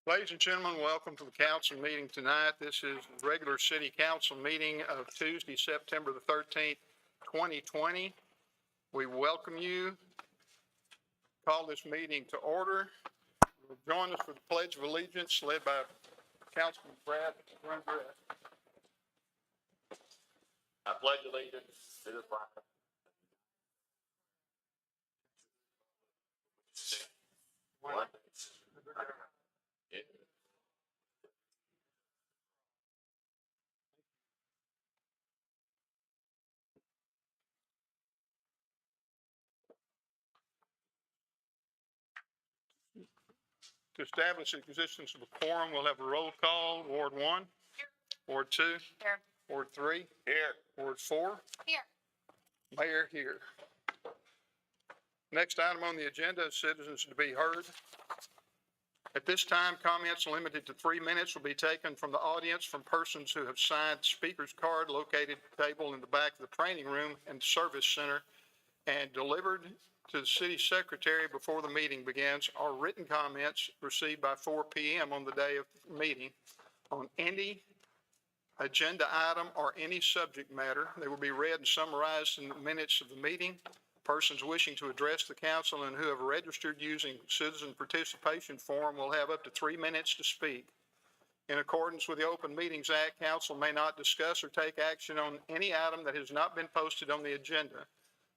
Ladies and gentlemen, welcome to the council meeting tonight. This is the regular city council meeting of Tuesday, September the 13th, 2020. We welcome you. Call this meeting to order. Join us for the Pledge of Allegiance led by Councilman Brad Rundgren. I pledge allegiance to the flag. One. To establish the existence of a quorum, we'll have a roll call. Ward 1. Here. Ward 2. Here. Ward 3. Here. Ward 4. Here. Mayor here. Next item on the agenda is citizens to be heard. At this time, comments limited to 3 minutes will be taken from the audience from persons who have signed speaker's card located at the table in the back of the training room and service center and delivered to the city secretary before the meeting begins, or written comments received by 4 p.m. on the day of the meeting on any agenda item or any subject matter. They will be read and summarized in the minutes of the meeting. Persons wishing to address the council and who have registered using citizen participation form will have up to 3 minutes to speak. In accordance with the Open Meetings Act, council may not discuss or take action on any item that has not been posted on the agenda.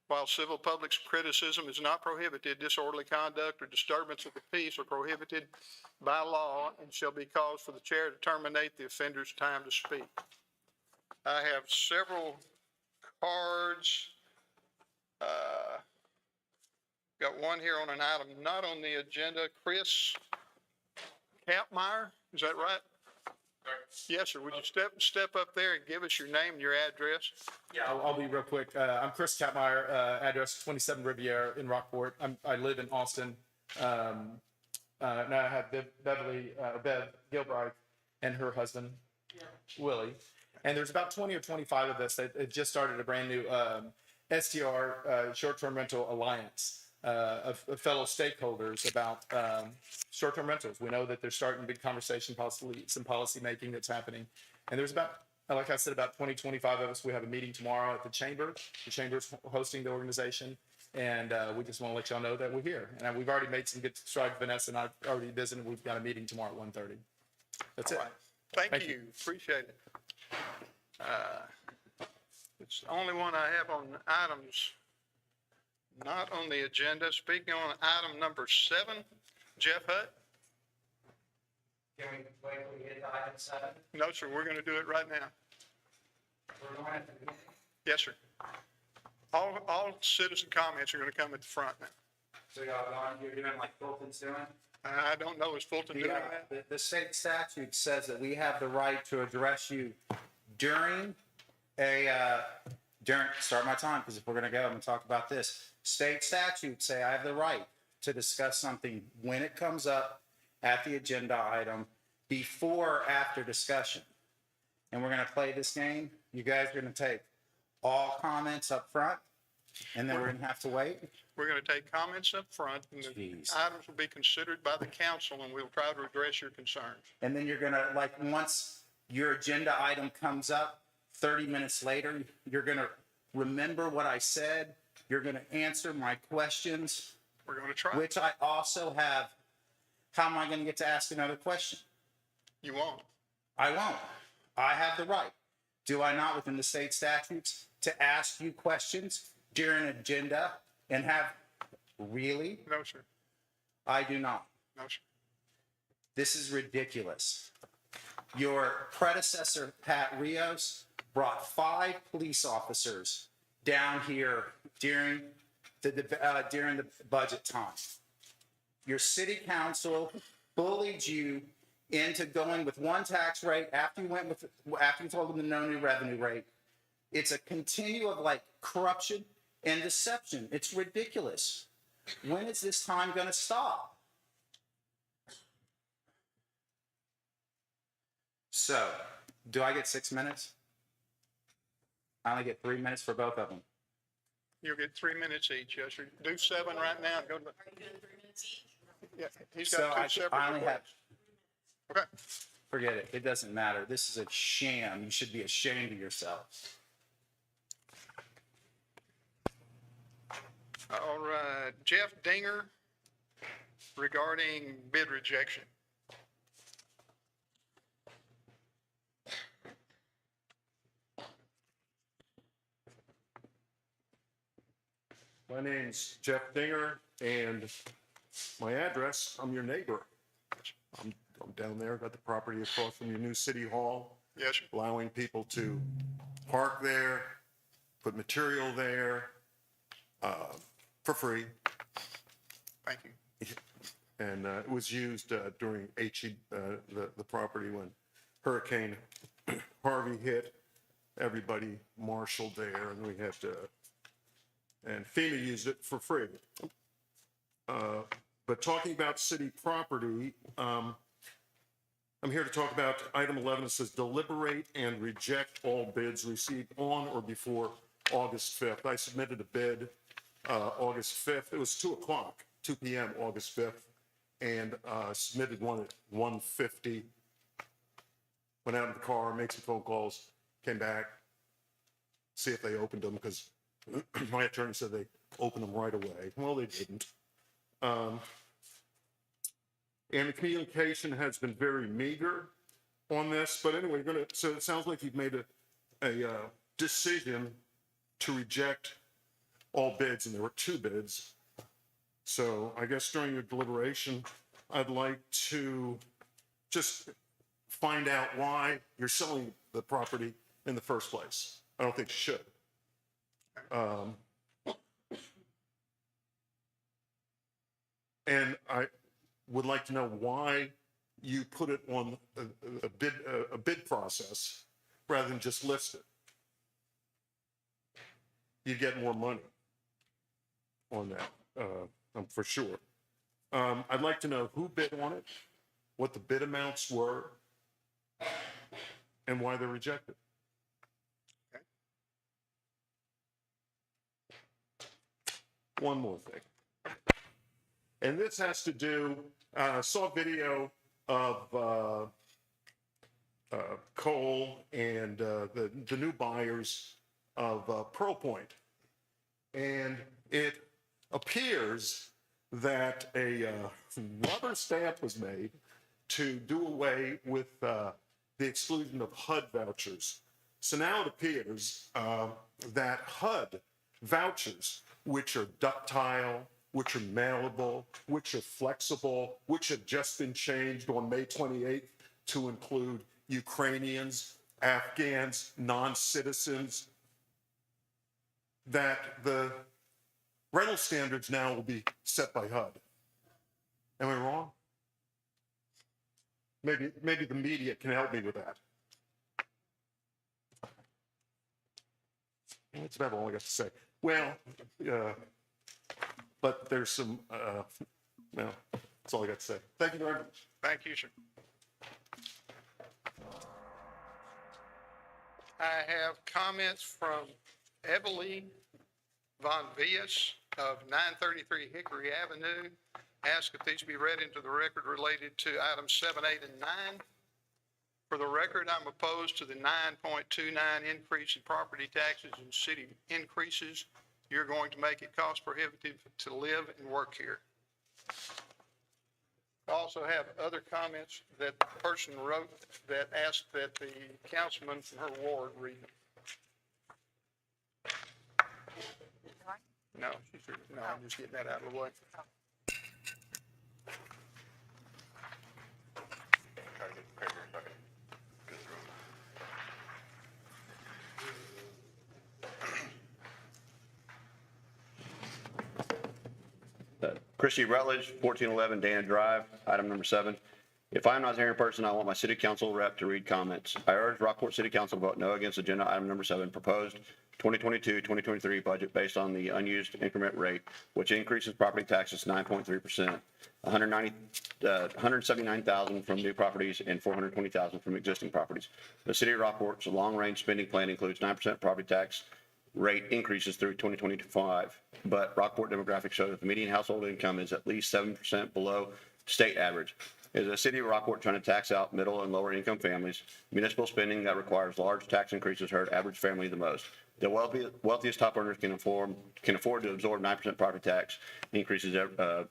While civil public criticism is not prohibited, disorderly conduct or disturbance of the peace are prohibited by law and shall be cause for the chair to terminate the offender's time to speak. I have several cards. Got one here on an item not on the agenda. Chris Chapman, is that right? Yes, sir. Would you step up there and give us your name and your address? Yeah, I'll be real quick. I'm Chris Chapman, address 27 Riviera in Rockport. I live in Austin. And I have Bev Gilbride and her husband, Willie. And there's about 20 or 25 of us that just started a brand new STR, short-term rental alliance of fellow stakeholders about short-term rentals. We know that there's starting big conversation, possibly some policy making that's happening. And there's about, like I said, about 20, 25 of us. We have a meeting tomorrow at the chamber. The chamber's hosting the organization. And we just want to let y'all know that we're here. And we've already made some good strides. Vanessa and I already visited. We've got a meeting tomorrow at 1:30. That's it. Right. Thank you. Appreciate it. It's the only one I have on items not on the agenda. Speaking on item number 7, Jeff Hutt. Can we wait till we get to item 7? No, sir. We're going to do it right now. We're going at the beginning. Yes, sir. All citizen comments are going to come at the front now. So you're doing like Fulton's doing? I don't know. Is Fulton doing that? The state statute says that we have the right to address you during start my time, because if we're going to go, I'm going to talk about this. State statutes say I have the right to discuss something when it comes up at the agenda item, before or after discussion. And we're going to play this game. You guys are going to take all comments up front, and then we're going to have to wait. We're going to take comments up front, and the items will be considered by the council, and we'll try to address your concerns. And then you're going to, like, once your agenda item comes up, 30 minutes later, you're going to remember what I said. You're going to answer my questions. We're going to try. Which I also have. How am I going to get to ask another question? You won't. I won't. I have the right. Do I not, within the state statutes, to ask you questions during an agenda and have, really? No, sir. I do not. No, sir. This is ridiculous. Your predecessor, Pat Rios, brought 5 police officers down here during the budget time. Your city council bullied you into going with one tax rate after you told them the no new revenue rate. It's a continuum of like corruption and deception. It's ridiculous. When is this time going to stop? So, do I get 6 minutes? I only get 3 minutes for both of them. You'll get 3 minutes each, yes, sir. Do 7 right now. Go to. Are you doing 3 minutes each? Yeah, he's got 2 separate I only have. requests. Okay. Forget it. It doesn't matter. This is a sham. You should be ashamed of yourself. All right, Jeffdinger regarding bid rejection. My name's Jeffdinger, and my address, I'm your neighbor. I'm down there, got the property across from your new city hall, Yes, sir. allowing people to park there, put material there, for free. Thank you. And it was used during the property when Hurricane Harvey hit. Everybody marshaled there, and we had to, and FEMA used it for free. But talking about city property, I'm here to talk about item 11. It says deliberate and reject all bids received on or before August 5th. I submitted a bid August 5th. It was 2 o'clock, 2 p.m. August 5th, and submitted one at 1:50. Went out in the car, made some phone calls, came back, see if they opened them, because my attorney said they opened them right away. Well, they didn't. And the communication has been very meager on this, but anyway, so it sounds like you've made a decision to reject all bids, and there were 2 bids. So I guess during your deliberation, I'd like to just find out why you're selling the property in the first place. I don't think you should. And I would like to know why you put it on a bid process rather than just list it. You get more money on that, for sure. I'd like to know who bid on it, what the bid amounts were, and why they're rejected. Okay. One more thing. And this has to do, saw a video of Cole and the new buyers of Pearl Point. And it appears that a rubber stamp was made to do away with the exclusion of HUD vouchers. So now it appears that HUD vouchers, which are ductile, which are mailable, which are flexible, which have just been changed on May 28th to include Ukrainians, Afghans, non-citizens, that the rental standards now will be set by HUD. Am I wrong? Maybe the media can help me with that. That's about all I got to say. Well, but there's some, well, that's all I got to say. Thank you very much. Thank you, sir. I have comments from Evelie Von Vias of 933 Hickory Avenue. Ask if these be read into the record related to items 7, 8, and 9. For the record, I'm opposed to the 9.29 increase in property taxes and city increases. You're going to make it cost prohibitive to live and work here. I also have other comments that the person wrote that asked that the councilman from her ward read them. No, I'm just getting that out of the way. Christy Rutledge, 1411 Dana Drive, item number 7. If I'm not here in person, I want my city council rep to read comments. I urge Rockport City Council to vote no against agenda item number 7, proposed 2022-2023 budget based on the unused increment rate, which increases property taxes 9.3%, 179,000 from new properties and 420,000 from existing properties. The city of Rockport's long-range spending plan includes 9% property tax rate increases through 2025, but Rockport demographics show that the median household income is at least 7% below state average. Is the city of Rockport trying to tax out middle and lower income families? Municipal spending that requires large tax increases hurt average family the most. The wealthiest top earners can afford to absorb 9% property tax increases every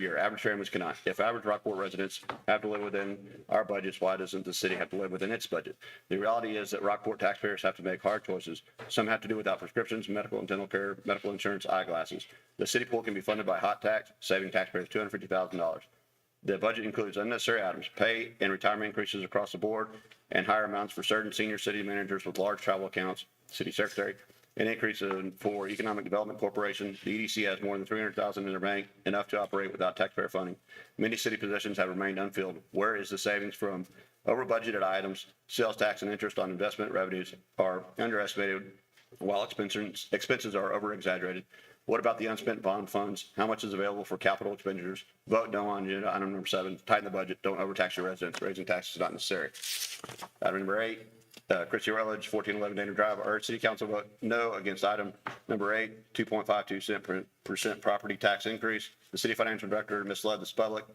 year. Average families cannot. If average Rockport residents have to live within our budgets, why doesn't the city have to live within its budget? The reality is that Rockport taxpayers have to make hard choices. Some have to do without prescriptions, medical and dental care, medical insurance, eyeglasses. The city pool can be funded by hot tax, saving taxpayers $250,000. The budget includes unnecessary items, pay and retirement increases across the board, and higher amounts for certain senior city managers with large travel accounts, city secretary, an increase for Economic Development Corporation. The EDC has more than $300,000 in their bank, enough to operate without taxpayer funding. Many city positions have remained unfilled. Where is the savings from? Over budgeted items, sales tax and interest on investment revenues are underestimated, while expenses are over exaggerated. What about the unspent bond funds? How much is available for capital expenditures? Vote no on agenda item number 7. Tighten the budget. Don't overtax your residents. Raising taxes is not necessary. Item number 8. Christie Rutledge, 1411 Dana Drive. Urge City Council vote no against item number 8, 2.52% property tax increase. The city financial director misled this public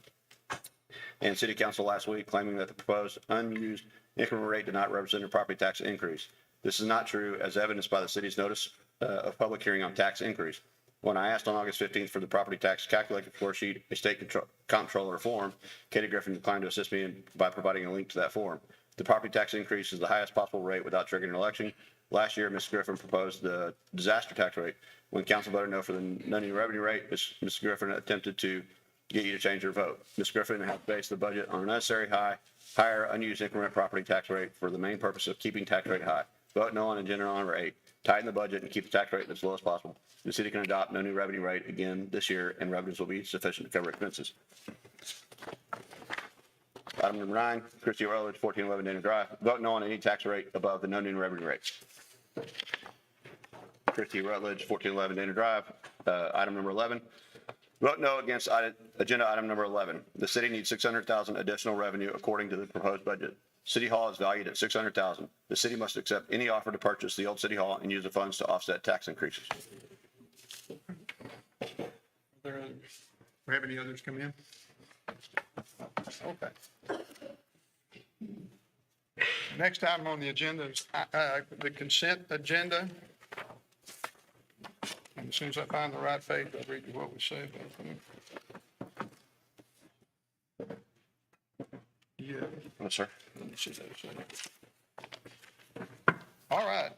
and City Council last week, claiming that the proposed unused increment rate did not represent a property tax increase. This is not true, as evidenced by the city's notice of public hearing on tax increase. When I asked on August 15th for the property tax calculated floor sheet, a state comptroller form, Katie Griffin declined to assist me by providing a link to that form. The property tax increase is the highest possible rate without triggering an election. Last year, Ms. Griffin proposed the disaster tax rate. When council voted no for the non-new revenue rate, Ms. Griffin attempted to get you to change your vote. Ms. Griffin has based the budget on an unnecessary higher unused increment property tax rate for the main purpose of keeping tax rate high. Vote no on agenda item number 8. Tighten the budget and keep the tax rate as low as possible. The city can adopt no new revenue rate again this year, and revenues will be sufficient to cover expenses. Item number 9, Christie Rutledge, 1411 Dana Drive. Vote no on any tax rate above the no new revenue rate. Christie Rutledge, 1411 Dana Drive. Item number 11. Vote no against agenda item number 11. The city needs $600,000 additional revenue according to the proposed budget. City Hall is valued at $600,000. The city must accept any offer to purchase the old City Hall and use the funds to offset tax increases. We have any others come in? Okay. Next item on the agenda is the consent agenda. And as soon as I find the right page, I'll read you what we said. Yeah. Yes, sir. Let me see that. All right,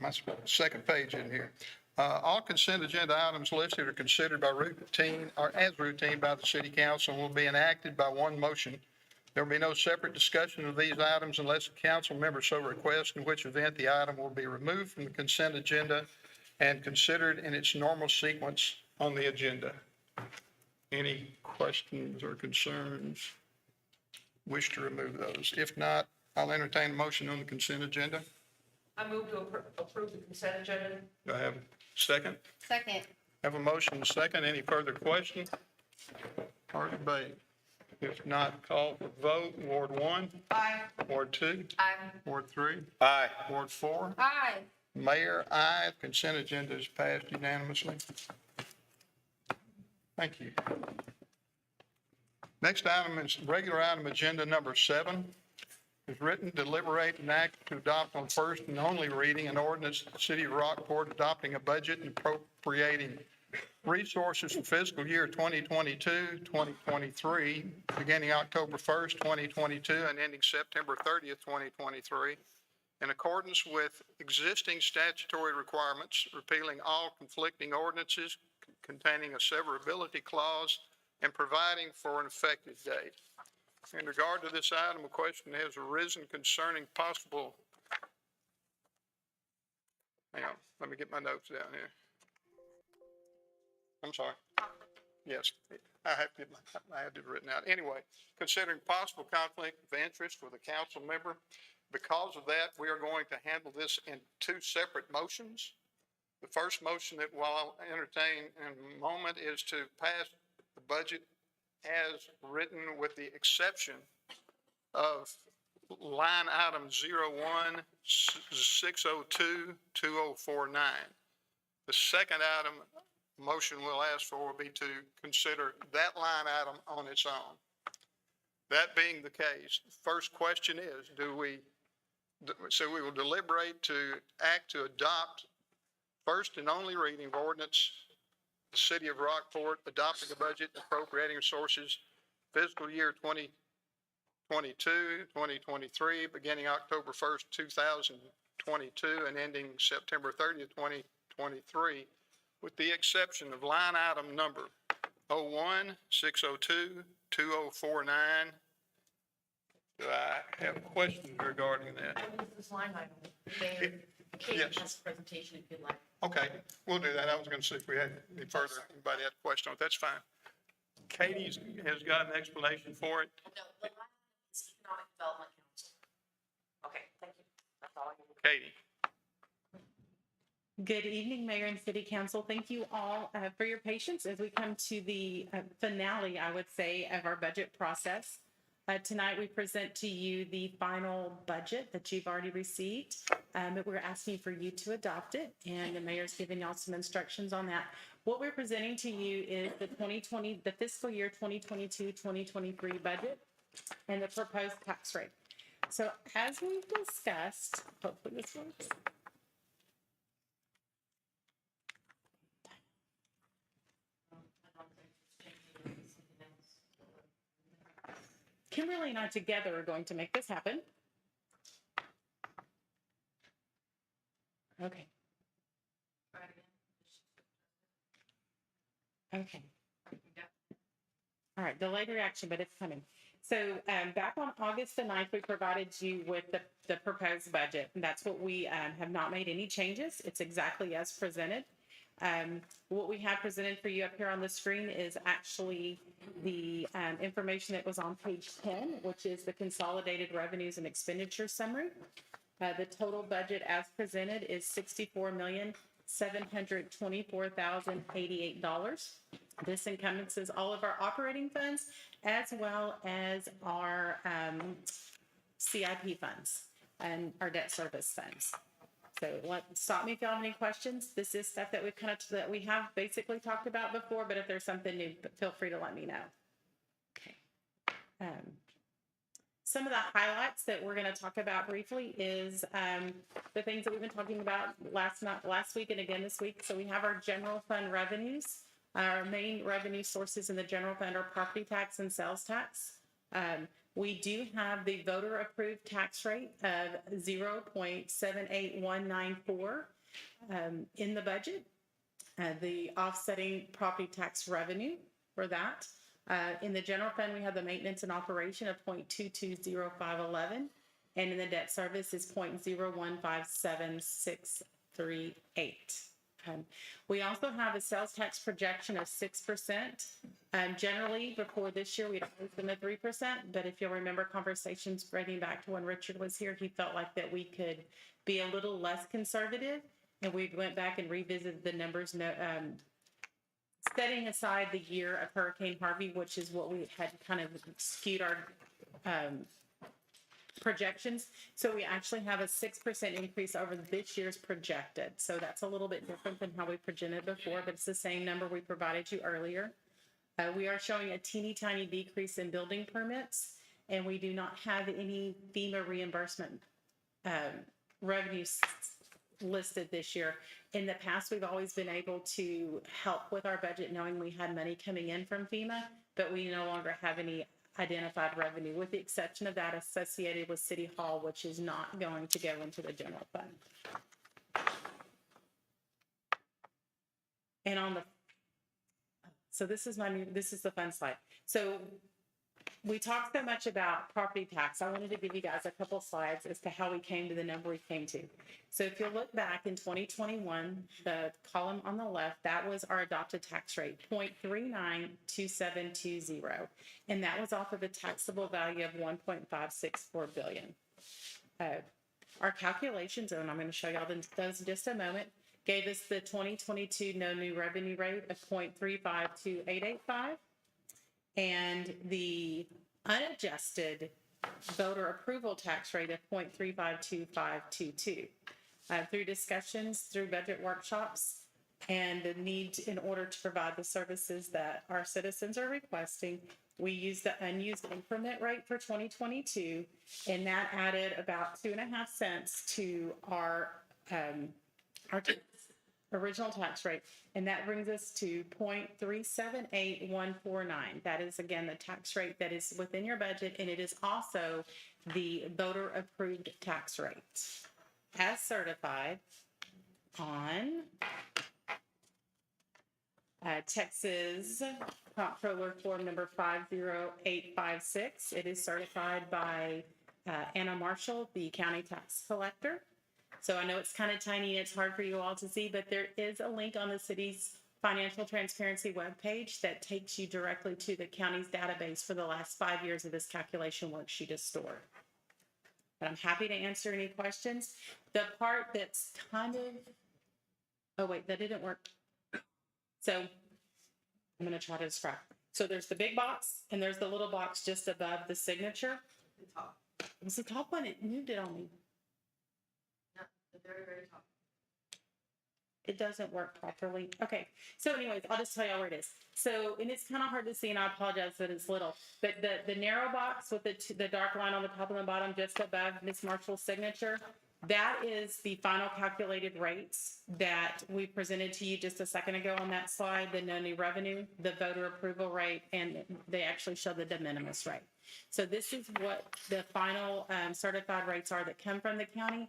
my second page in here. All consent agenda items listed are considered by routine or as routine by the city council and will be enacted by one motion. There will be no separate discussion of these items unless a council member so requests, in which event the item will be removed from the consent agenda and considered in its normal sequence on the agenda. Any questions or concerns? Wish to remove those? If not, I'll entertain a motion on the consent agenda. I move to approve the consent agenda. Do I have a second? Second. Have a motion and a second. Any further questions or debate? If not, call for vote. Ward 1, Aye. Ward 2, Aye. Ward 3, Aye. Ward 4. Aye. Mayor, aye. Consent agenda is passed unanimously. Thank you. Next item is regular item agenda number 7. Is written, deliberate, and act to adopt on first and only reading an ordinance of the city of Rockport adopting a budget and appropriating resources for fiscal year 2022, 2023, beginning October 1st, 2022, and ending September 30th, 2023, in accordance with existing statutory requirements, repealing all conflicting ordinances containing a severability clause, and providing for an effective date. In regard to this item, a question has arisen concerning possible, hang on, let me get my notes down here. I'm sorry. Yes, I have it written out. Anyway, considering possible conflict of interest with a council member, because of that, we are going to handle this in 2 separate motions. The first motion that I'll entertain in a moment is to pass the budget as written with the exception of line item 01-602-2049. The second item motion we'll ask for will be to consider that line item on its own. That being the case, the first question is, so we will deliberate to act to adopt first and only reading of ordinance, the city of Rockport adopting a budget and appropriating resources fiscal year 2022, 2023, beginning October 1st, 2022, and ending September 30th, 2023, with the exception of line item number 01-602-2049. Do I have questions regarding that? What is this line item? Mayor, Katie Yes. has a presentation if you'd like. Okay, we'll do that. I was going to see if we had any further, anybody had a question. That's fine. Katie has got an explanation for it. No, the line item is Economic Development Council. Okay, thank you. That's all I need. Katie. Good evening, Mayor and City Council. Thank you all for your patience as we come to the finale, I would say, of our budget process. Tonight, we present to you the final budget that you've already received. But we're asking for you to adopt it, and the mayor's giving y'all some instructions on that. What we're presenting to you is the fiscal year 2022-2023 budget and the proposed tax rate. So as we've discussed, hopefully this works. Kimberly and I together are going to make this happen. Okay. Okay. All right, delayed reaction, but it's coming. So back on August the 9th, we provided you with the proposed budget. And that's what we have not made any changes. It's exactly as presented. What we have presented for you up here on the screen is actually the information that was on page 10, which is the consolidated revenues and expenditure summary. The total budget as presented is $64,724,088. This encompasses all of our operating funds as well as our CIP funds and our debt service funds. So stop me if y'all have any questions. This is stuff that that we have basically talked about before, but if there's something new, feel free to let me know. Okay. Some of the highlights that we're going to talk about briefly is the things that we've been talking about last week and again this week. So we have our general fund revenues. Our main revenue sources in the general fund are property tax and sales tax. We do have the voter approved tax rate of 0.78194 in the budget. The offsetting property tax revenue for that. In the general fund, we have the maintenance and operation of 0.220511, and in the debt service is 0.0157638. We also have a sales tax projection of 6%. Generally, before this year, we'd always been at 3%, but if you'll remember conversations dating back to when Richard was here, he felt like that we could be a little less conservative, and we went back and revisited the numbers, setting aside the year of Hurricane Harvey, which is what we had kind of skewed our projections. So we actually have a 6% increase over this year's projected. So that's a little bit different than how we presented before, but it's the same number we provided you earlier. We are showing a teeny tiny decrease in building permits, and we do not have any FEMA reimbursement revenues listed this year. In the past, we've always been able to help with our budget knowing we had money coming in from FEMA, but we no longer have any identified revenue, with the exception of that associated with City Hall, which is not going to go into the general fund. And on the, so this is the fun slide. So we talked so much about property tax. I wanted to give you guys a couple slides as to how we came to the number we came to. So if you look back in 2021, the column on the left, that was our adopted tax rate, 0.392720. And that was off of a taxable value of 1.564 billion. Our calculations, and I'm going to show y'all those in just a moment, gave us the 2022 no new revenue rate of 0.352885. And the unadjusted voter approval tax rate of 0.352522. Through discussions, through budget workshops, and the need in order to provide the services that our citizens are requesting, we used the unused increment rate for 2022, and that added about 2.5 cents to our original tax rate, and that brings us to 0.378149. That is, again, the tax rate that is within your budget, and it is also the voter-approved tax rate as certified on Texas Comptroller Form number 50856. It is certified by Anna Marshall, the county tax collector. So I know it's kind of tiny and it's hard for you all to see, but there is a link on the city's financial transparency webpage that takes you directly to the county's database for the last 5 years of this calculation worksheet is stored. But I'm happy to answer any questions. The part that's kind of, oh wait, that didn't work. So I'm going to try to describe. So there's the big box and there's the little box just above the signature. The top, It was the top one. It moved it on me. no, the very, very top. It doesn't work properly. Okay. So anyways, I'll just tell y'all where it is. So, and it's kind of hard to see and I apologize that it's little, but the narrow box with the dark line on the top and the bottom just above Ms. Marshall's signature, that is the final calculated rates that we presented to you just a second ago on that slide, the no new revenue, the voter approval rate, and they actually show the de minimis rate. So this is what the final certified rates are that come from the county.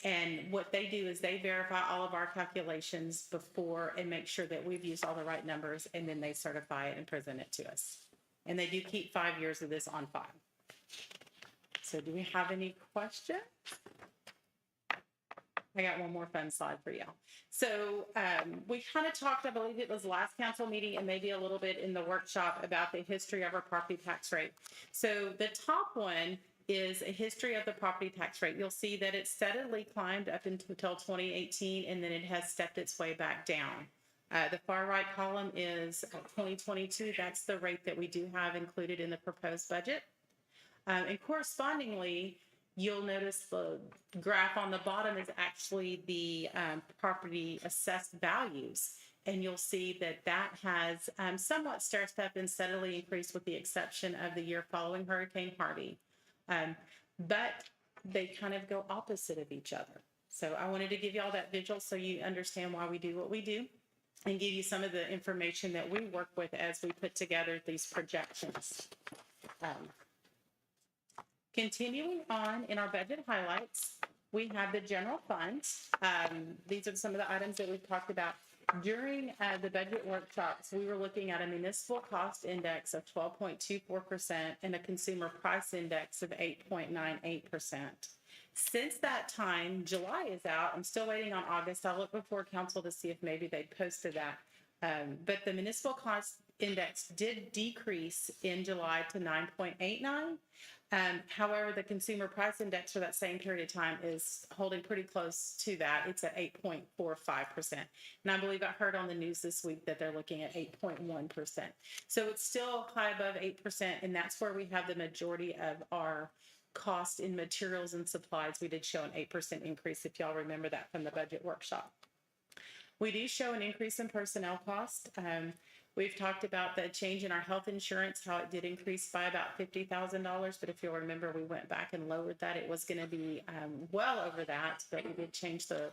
And what they do is they verify all of our calculations before and make sure that we've used all the right numbers, and then they certify it and present it to us. And they do keep 5 years of this on file. So do we have any questions? I got one more fun slide for y'all. So we kind of talked, I believe it was last council meeting and maybe a little bit in the workshop about the history of our property tax rate. So the top one is a history of the property tax rate. You'll see that it steadily climbed up until 2018, and then it has stepped its way back down. The far right column is 2022. That's the rate that we do have included in the proposed budget. And correspondingly, you'll notice the graph on the bottom is actually the property assessed values. And you'll see that that has somewhat stair-stepped and steadily increased with the exception of the year following Hurricane Harvey. But they kind of go opposite of each other. So I wanted to give you all that visual so you understand why we do what we do and give you some of the information that we work with as we put together these projections. Continuing on in our budget highlights, we have the general funds. These are some of the items that we've talked about. During the budget workshops, we were looking at a municipal cost index of 12.24% and a consumer price index of 8.98%. Since that time, July is out. I'm still waiting on August. I'll look before council to see if maybe they posted that. But the municipal cost index did decrease in July to 9.89. However, the consumer price index for that same period of time is holding pretty close to that. It's at 8.45%. And I believe I heard on the news this week that they're looking at 8.1%. So it's still high above 8%, and that's where we have the majority of our cost in materials and supplies. We did show an 8% increase, if y'all remember that from the budget workshop. We do show an increase in personnel cost. We've talked about the change in our health insurance, how it did increase by about $50,000. But if you'll remember, we went back and lowered that. It was going to be well over that, but we did change the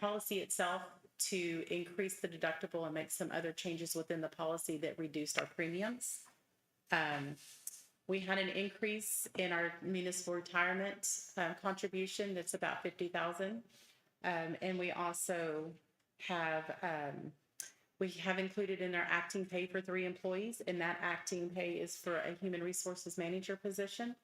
policy itself to increase the deductible and make some other changes within the policy that reduced our premiums. We had an increase in our municipal retirement contribution. That's about $50,000. And we also have included in our acting pay for 3 employees, and that acting pay is for a human resources manager position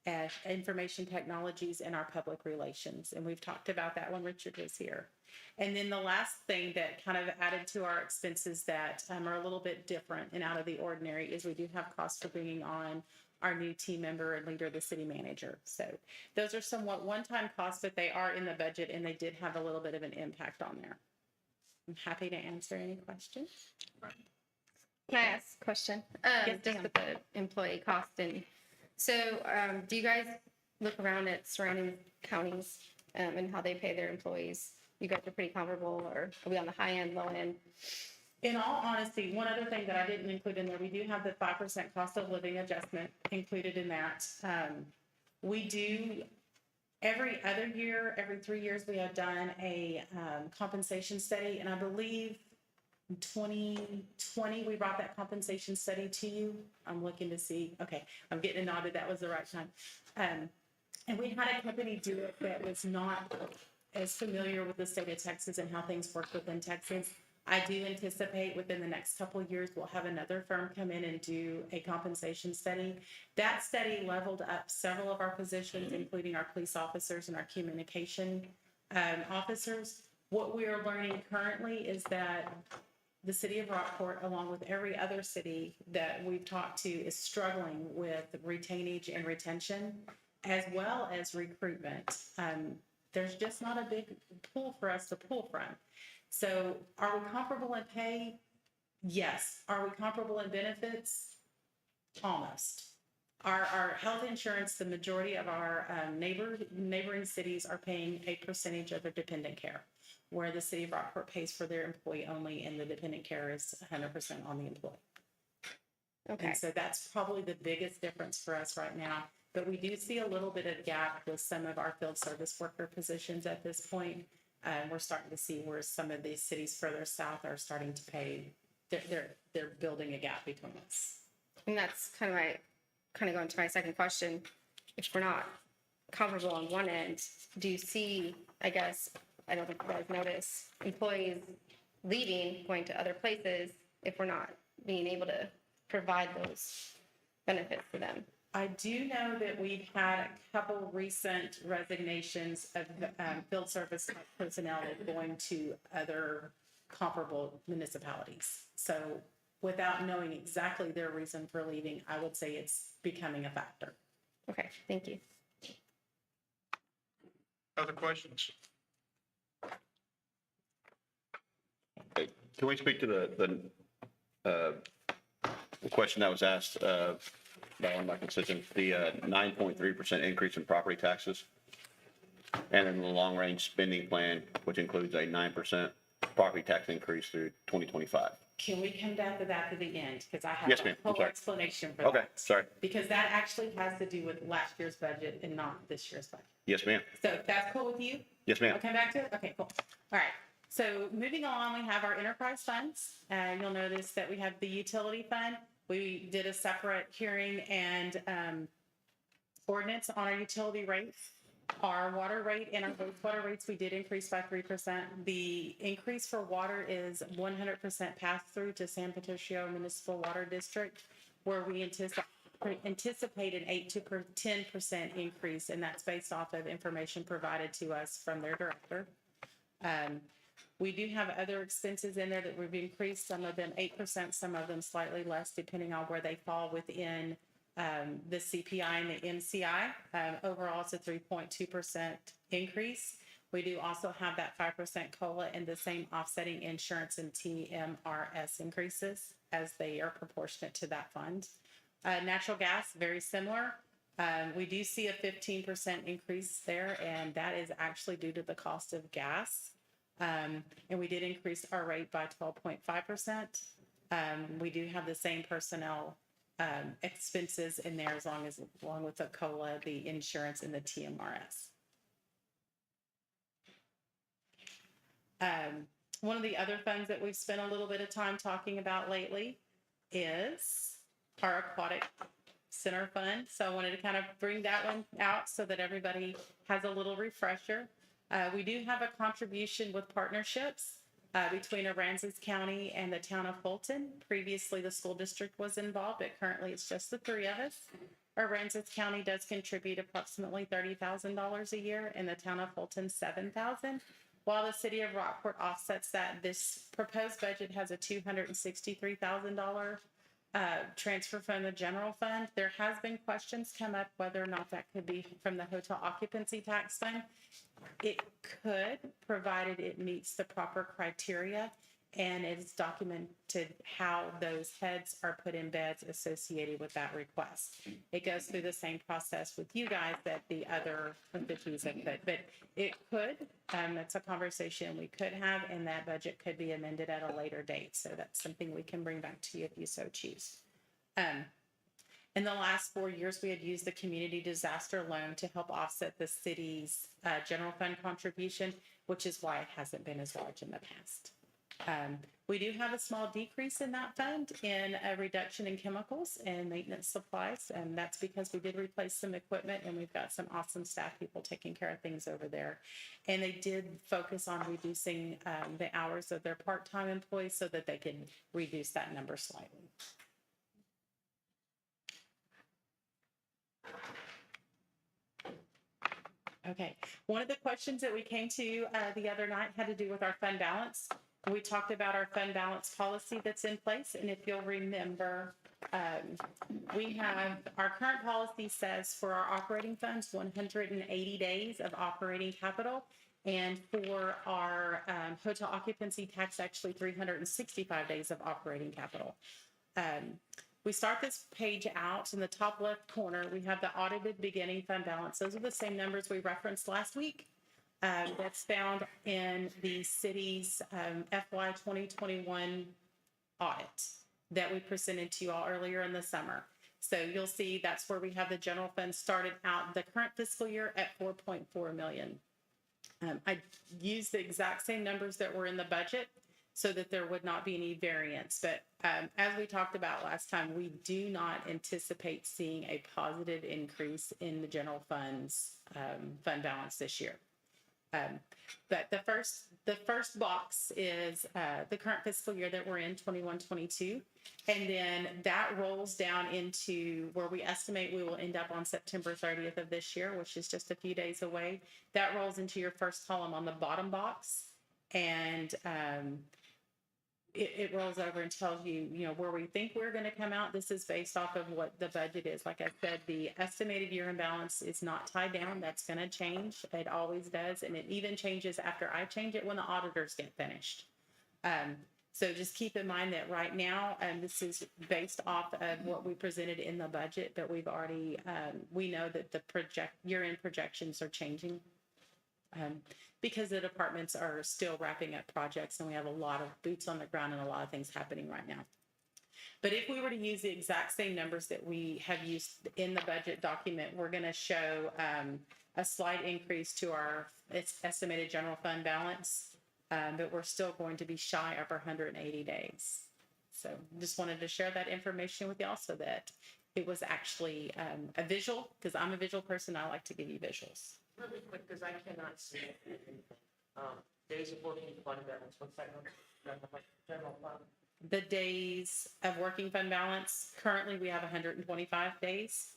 at information technologies and our public relations. And we've talked about that when Richard was here. And then the last thing that kind of added to our expenses that are a little bit different and out of the ordinary is we do have costs for bringing on our new team member and leader, the city manager. So those are somewhat one-time costs, but they are in the budget and they did have a little bit of an impact on there. I'm happy to answer any questions. Can I ask a question? Yes, Just ma'am. with the employee cost and so, do you guys look around at surrounding counties, and how they pay their employees? You guys are pretty comparable, or are we on the high end, low end? In all honesty, one other thing that I didn't include in there, we do have the 5% cost of living adjustment included in that. We do, every other year, every 3 years, we have done a compensation study, and I believe in 2020, we brought that compensation study to you. I'm looking to see, okay, I'm getting a nod that that was the right time. And we had a company do it that was not as familiar with the state of Texas and how things work within Texas. I do anticipate within the next couple of years, we'll have another firm come in and do a compensation study. That study leveled up several of our positions, including our police officers and our communication officers. What we are learning currently is that the city of Rockport, along with every other city that we've talked to, is struggling with retainage and retention, as well as recruitment. There's just not a big pool for us to pull from. So are we comparable in pay? Yes. Are we comparable in benefits? Almost. Our health insurance, the majority of our neighboring cities are paying a percentage of their dependent care, where the city of Rockport pays for their employee only, and the dependent care is 100% on the employee. Okay. And so that's probably the biggest difference for us right now. But we do see a little bit of gap with some of our field service worker positions at this point. We're starting to see where some of these cities further south are starting to pay. They're building a gap between us. And that's kind of going to my second question. If we're not comparable on one end, do you see, I guess, I don't think you guys notice, employees leaving, going to other places if we're not being able to provide those benefits for them? I do know that we've had a couple recent resignations of field service personnel going to other comparable municipalities. So without knowing exactly their reason for leaving, I would say it's becoming a factor. Okay, thank you. Other questions? Can we speak to the question that was asked by one of my constituents, the 9.3% increase in property taxes? And then the long-range spending plan, which includes a 9% property tax increase through 2025. Can we come down to that at the end? Because I have Yes, a ma'am. I'm whole sorry. explanation for that. Okay, sorry. Because that actually has to do with last year's budget and not this year's budget. Yes, ma'am. So if that's cool with you? Yes, ma'am. I'll come back to it? Okay, cool. All right. So moving along, we have our enterprise funds. You'll notice that we have the utility fund. We did a separate hearing and ordinance on our utility rates. Our water rate and our wastewater rates, we did increase by 3%. The increase for water is 100% pass-through to San Patricio Municipal Water District, where we anticipate an 8 to 10% increase, and that's based off of information provided to us from their director. We do have other expenses in there that we've increased, some of them 8%, some of them slightly less, depending on where they fall within the CPI and the MCI. Overall, it's a 3.2% increase. We do also have that 5% COLA and the same offsetting insurance and TMRS increases as they are proportionate to that fund. Natural gas, very similar. We do see a 15% increase there, and that is actually due to the cost of gas. And we did increase our rate by 12.5%. We do have the same personnel expenses in there along with the COLA, the insurance, and the TMRS. One of the other funds that we've spent a little bit of time talking about lately is our Aquatic Center Fund. So I wanted to kind of bring that one out so that everybody has a little refresher. We do have a contribution with partnerships between Aransas County and the town of Fulton. Previously, the school district was involved, but currently it's just the three of us. Aransas County does contribute approximately $30,000 a year, and the town of Fulton $7,000. While the city of Rockport offsets that, this proposed budget has a $263,000 transfer from the general fund. There has been questions come up whether or not that could be from the hotel occupancy tax fund. It could, provided it meets the proper criteria. and it's documented how those heads are put in beds associated with that request. It goes through the same process with you guys that the other entities have put, but it could, that's a conversation we could have, and that budget could be amended at a later date. So that's something we can bring back to you if you so choose. In the last 4 years, we had used the community disaster loan to help offset the city's general fund contribution, which is why it hasn't been as large in the past. We do have a small decrease in that fund in a reduction in chemicals and maintenance supplies, and that's because we did replace some equipment and we've got some awesome staff people taking care of things over there. And they did focus on reducing the hours of their part-time employees so that they can reduce that number slightly. Okay, one of the questions that we came to the other night had to do with our fund balance. We talked about our fund balance policy that's in place, and if you'll remember, we have, our current policy says for our operating funds, 180 days of operating capital, and for our hotel occupancy tax, actually 365 days of operating capital. We start this page out in the top left corner. We have the audited beginning fund balance. Those are the same numbers we referenced last week. That's found in the city's FY 2021 audit that we presented to you all earlier in the summer. So you'll see that's where we have the general fund started out the current fiscal year at 4.4 million. I used the exact same numbers that were in the budget so that there would not be any variance. But as we talked about last time, we do not anticipate seeing a positive increase in the general fund's fund balance this year. But the first box is the current fiscal year that we're in, 21-22. And then that rolls down into where we estimate we will end up on September 30th of this year, which is just a few days away. That rolls into your first column on the bottom box. And it rolls over and tells you, where we think we're going to come out. This is based off of what the budget is. Like I said, the estimated year in balance is not tied down. That's going to change. It always does. And it even changes after I change it when the auditors get finished. So just keep in mind that right now, this is based off of what we presented in the budget, but we've already, we know that the year-end projections are changing. Because the departments are still wrapping up projects and we have a lot of boots on the ground and a lot of things happening right now. But if we were to use the exact same numbers that we have used in the budget document, we're going to show a slight increase to our estimated general fund balance, but we're still going to be shy of our 180 days. So just wanted to share that information with y'all so that it was actually a visual, because I'm a visual person. I like to give you visuals. Really quick, because I cannot see it. Days of working fund balance, what's that number? General fund. The days of working fund balance, currently we have 125 days.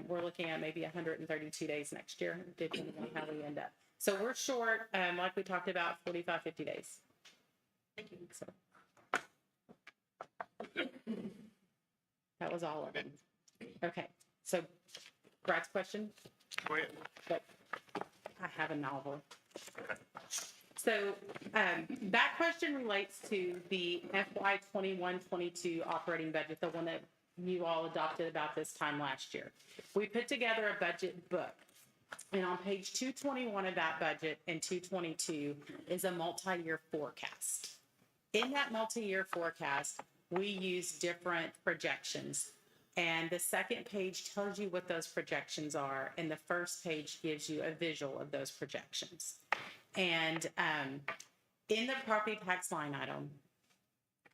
We're looking at maybe 132 days next year, depending on how we end up. So we're short, like we talked about, 45, 50 days. Thank you. So. That was all of them. Okay, so Brad's question? Go ahead. But I have a novel. So that question relates to the FY 21-22 operating budget, the one that you all adopted about this time last year. We put together a budget book, and on page 221 of that budget and 222 is a multi-year forecast. In that multi-year forecast, we use different projections. And the second page tells you what those projections are, and the first page gives you a visual of those projections. And in the property tax line item,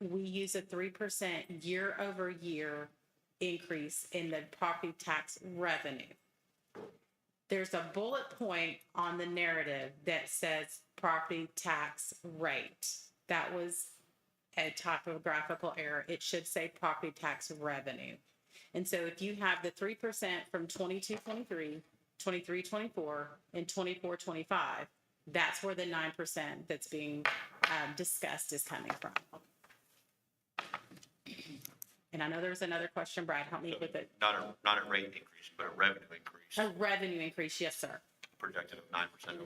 we use a 3% year-over-year increase in the property tax revenue. There's a bullet point on the narrative that says property tax rate. That was a typographical error. It should say property tax revenue. And so if you have the 3% from 22-23, 23-24, and 24-25, that's where the 9% that's being discussed is coming from. And I know there's another question, Brad, help me with it. Not a rate increase, but a revenue increase, A revenue increase, yes, sir. projected of 9% over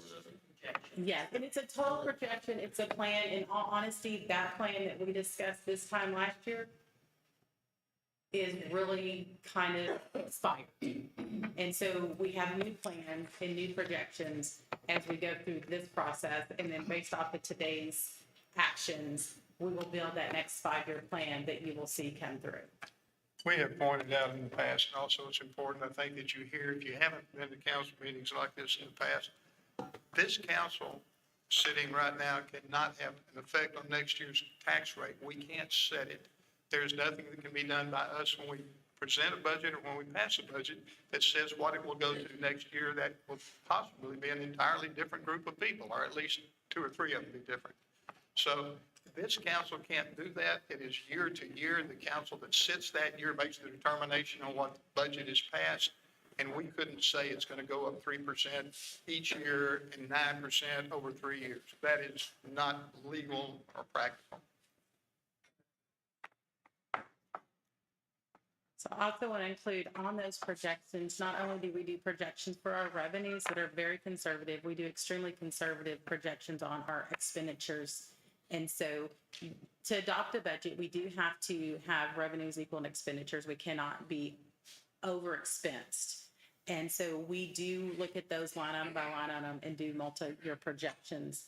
projection. Yes, and it's a total projection, it's a plan. In all honesty, that plan that we discussed this time last year is really kind of expired. And so we have new plans and new projections as we go through this process. And then based off of today's actions, we will build that next 5-year plan that you will see come through. We have pointed out in the past, and also it's important, I think, that you hear, if you haven't been to council meetings like this in the past, this council sitting right now cannot have an effect on next year's tax rate. We can't set it. There's nothing that can be done by us when we present a budget or when we pass a budget that says what it will go to next year. That will possibly be an entirely different group of people, or at least 2 or 3 of them be different. So this council can't do that. It is year to year. The council that sits that year makes the determination on what budget is passed. And we couldn't say it's going to go up 3% each year and 9% over 3 years. That is not legal or practical. So I also want to include on those projections, not only do we do projections for our revenues that are very conservative, we do extremely conservative projections on our expenditures. And so to adopt a budget, we do have to have revenues equal expenditures. We cannot be overexpensed. And so we do look at those line item by line item and do multi-year projections.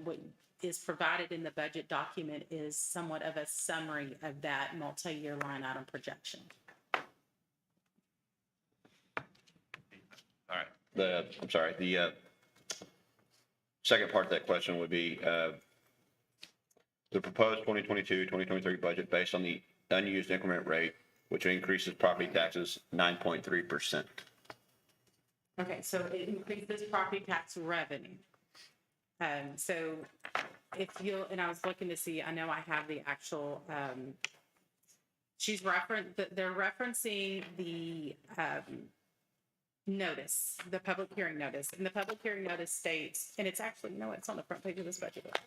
What is provided in the budget document is somewhat of a summary of that multi-year line item projection. All right. The second part of that question would be, the proposed 2022, 2023 budget based on the unused increment rate, which increases property taxes 9.3%. Okay, so it increases property tax revenue. So if you'll, and I was looking to see, I know I have the actual, they're referencing the notice, the public hearing notice. And the public hearing notice states, and it's actually, no, it's on the front page of this budget book.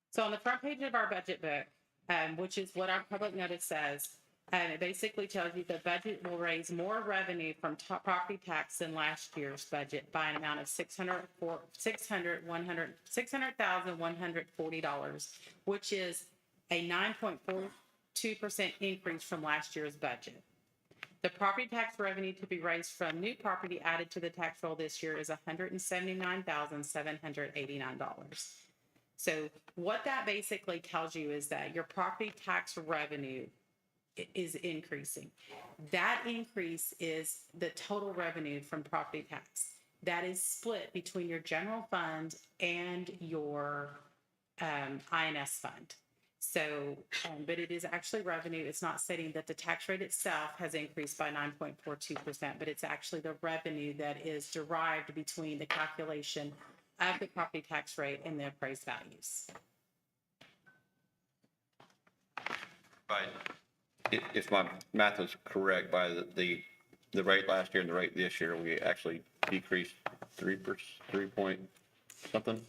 So on the front page of our budget book, which is what our public notice says, it basically tells you the budget will raise more revenue from property tax than last year's budget by an amount of $600,140, which is a 9.42% increase from last year's budget. The property tax revenue to be raised from new property added to the tax roll this year is $179,789. So what that basically tells you is that your property tax revenue is increasing. That increase is the total revenue from property tax. That is split between your general fund and your INS fund. So, but it is actually revenue. It's not stating that the tax rate itself has increased by 9.42%, but it's actually the revenue that is derived between the calculation of the property tax rate and the appraised values. Right. If my math is correct, by the rate last year and the rate this year, we actually decreased 3 point something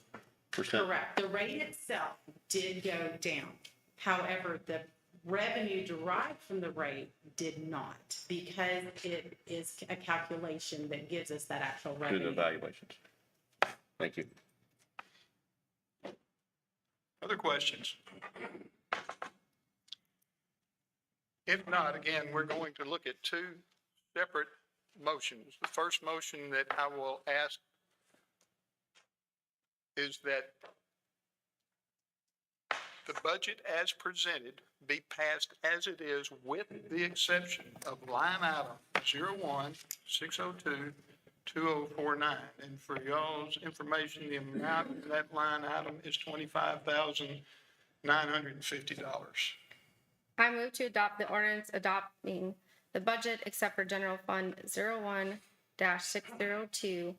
percent. Correct. The rate itself did go down. However, the revenue derived from the rate did not, because it is a calculation that gives us that actual Through revenue. the evaluations. Thank you. Other questions? If not, again, we're going to look at 2 separate motions. The first motion that I will ask is that the budget as presented be passed as it is, with the exception of line item 01-602-2049. And for y'all's information, the amount of that line item is $25,950. I move to adopt the ordinance adopting the budget except for general fund 01-602,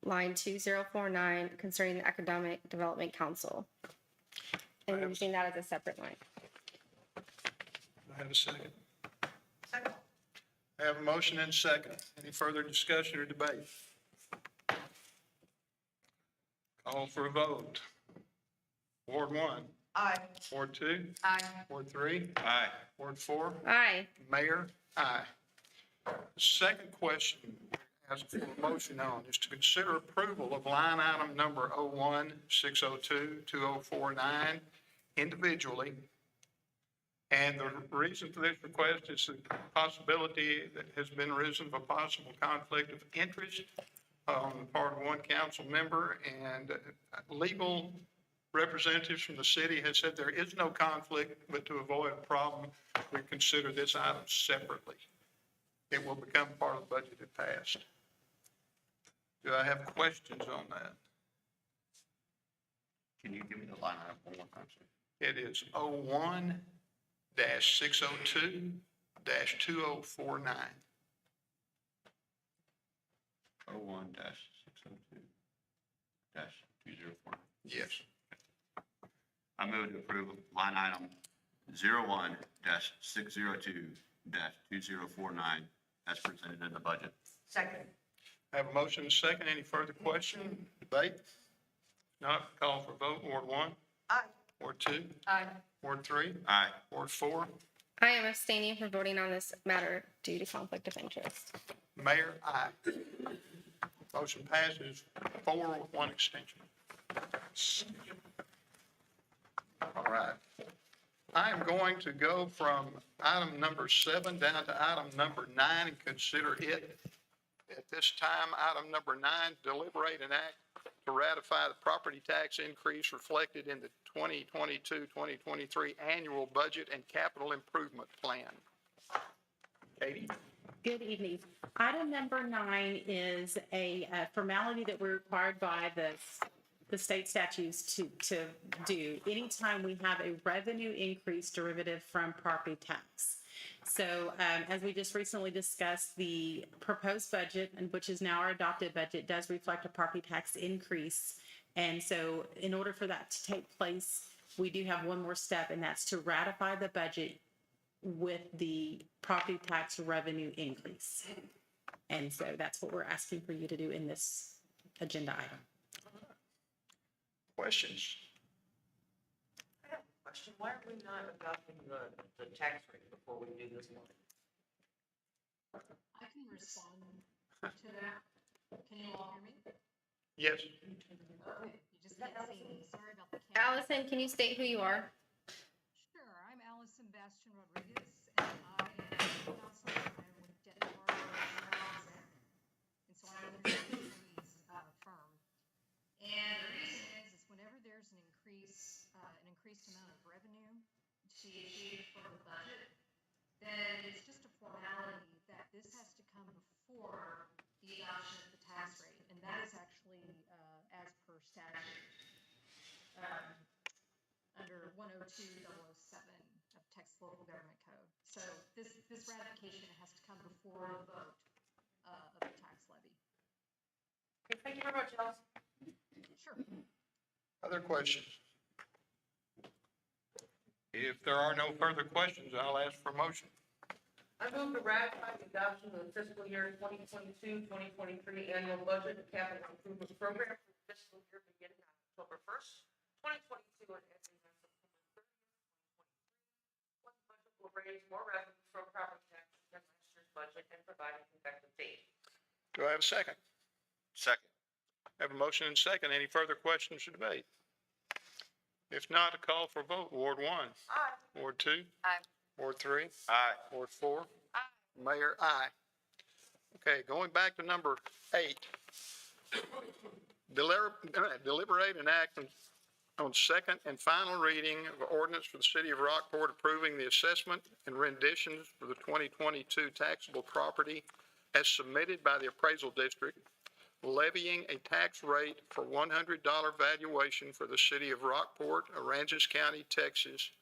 line 2049, concerning the Economic Development Council. And using that as a separate line. I have a second. Second. I have a motion and second. Any further discussion or debate? Call for a vote. Ward 1. Aye. Ward 2. Aye. Ward 3. Aye. Ward 4. Aye. Mayor. Aye. Second question, as for a motion on, is to consider approval of line item number 01-602-2049 individually. And the reason for this request is the possibility that has been risen of a possible conflict of interest on the part of one council member, and legal representatives from the city has said there is no conflict, but to avoid a problem, we consider this item separately. It will become part of the budget if passed. Do I have questions on that? Can you give me the line item one more time, sir? It is 01-602-2049. 01-602-204. Yes. I move to approve line item 01-602-2049 as presented in the budget. Second. I have a motion and a second. Any further question, debate? Not, call for vote. Ward 1, Aye. Ward 2, Aye. Ward 3, Aye. Ward 4. I am abstaining from voting on this matter due to conflict of interest. Mayor, aye. Motion passes 4 with 1 extension. All right. I am going to go from item number 7 down to item number 9 and consider it. At this time, item number 9, deliberate and act to ratify the property tax increase reflected in the 2022-2023 annual budget and capital improvement plan. Katie? Good evening. Item number 9 is a formality that we're required by the state statutes to do anytime we have a revenue increase derivative from property tax. So as we just recently discussed, the proposed budget, and which is now our adopted budget, does reflect a property tax increase. And so in order for that to take place, we do have one more step, and that's to ratify the budget with the property tax revenue increase. And so that's what we're asking for you to do in this agenda item. Questions? I have a question. Why are we not adopting the tax rate before we do this one? I can respond to that. Can you all hear me? Yes. Okay, you just can't see me. Sorry about the camera. Allison, can you state who you are? Sure, I'm Allison Bastian Rodriguez, and I am counselor. I'm with Jeffdinger, and so I'm with the attorney's firm. And the reason is whenever there's an increased amount of revenue to be achieved from the budget, then it's just a formality that this has to come before the adoption of the tax rate, and that is actually as per statute under 102.007 of Texas Local Government Code. So this ratification has to come before the vote of the tax levy. Okay, thank you very much, Allison. Sure. Other questions? If there are no further questions, I'll ask for a motion. I move to ratify the adoption of the fiscal year 2022-2023 annual budget and capital improvement program for the fiscal year beginning on October 1st, 2022 and ending on September 30th, 2023. When the budget will raise more revenue from property taxes than last year's budget and provide an effective date. Do I have a second? Second. Have a motion and second. Any further questions or debate? If not, a call for vote. Ward 1. Aye. Ward 2. Aye. Ward 3. Aye. Ward 4. Aye. Mayor, aye. Okay, going back to number 8. Deliberate and act on second and final reading of ordinance for the city of Rockport approving the assessment and renditions for the 2022 taxable property as submitted by the appraisal district, levying a tax rate for $100 valuation for the city of Rockport, Aransas County, Texas,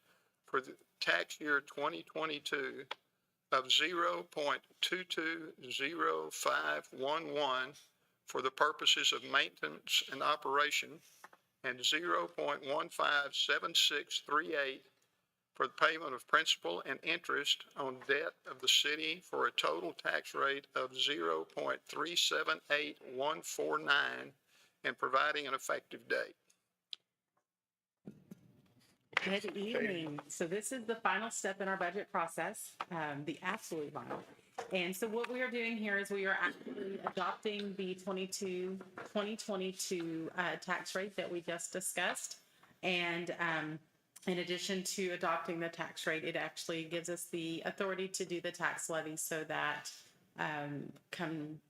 for the tax year 2022 of 0.220511 for the purposes of maintenance and operation, and 0.157638 for the payment of principal and interest on debt of the city for a total tax rate of 0.378149 and providing an effective date. Good evening. So this is the final step in our budget process, the absolute final. And so what we are doing here is we are actually adopting the 2022 tax rate that we just discussed. And in addition to adopting the tax rate, it actually gives us the authority to do the tax levy so that come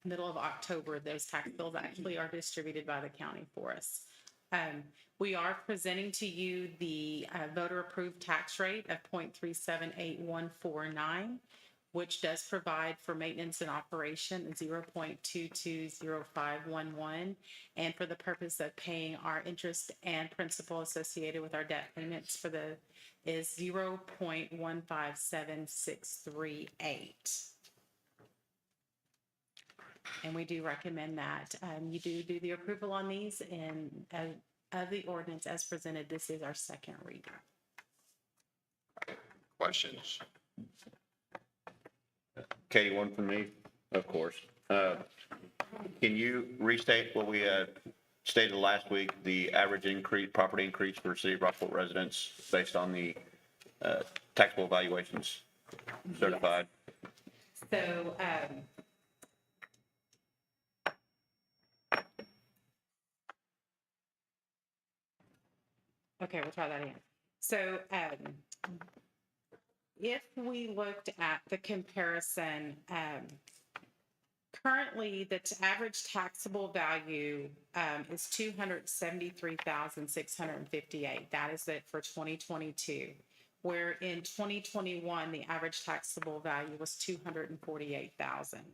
middle of October, those tax bills actually are distributed by the county for us. We are presenting to you the voter-approved tax rate of 0.378149, which does provide for maintenance and operation at 0.220511, and for the purpose of paying our interest and principal associated with our debt payments is 0.157638. And we do recommend that you do the approval on these, and of the ordinance as presented, this is our second reading. Questions? Katie, one from me, of course. Can you restate what we stated last week, the average property increase for City of Rockport residents based on the taxable valuations certified? So, okay, we'll try that again. So, if we looked at the comparison, currently the average taxable value is $273,658. That is it for 2022. Where in 2021, the average taxable value was $248,000.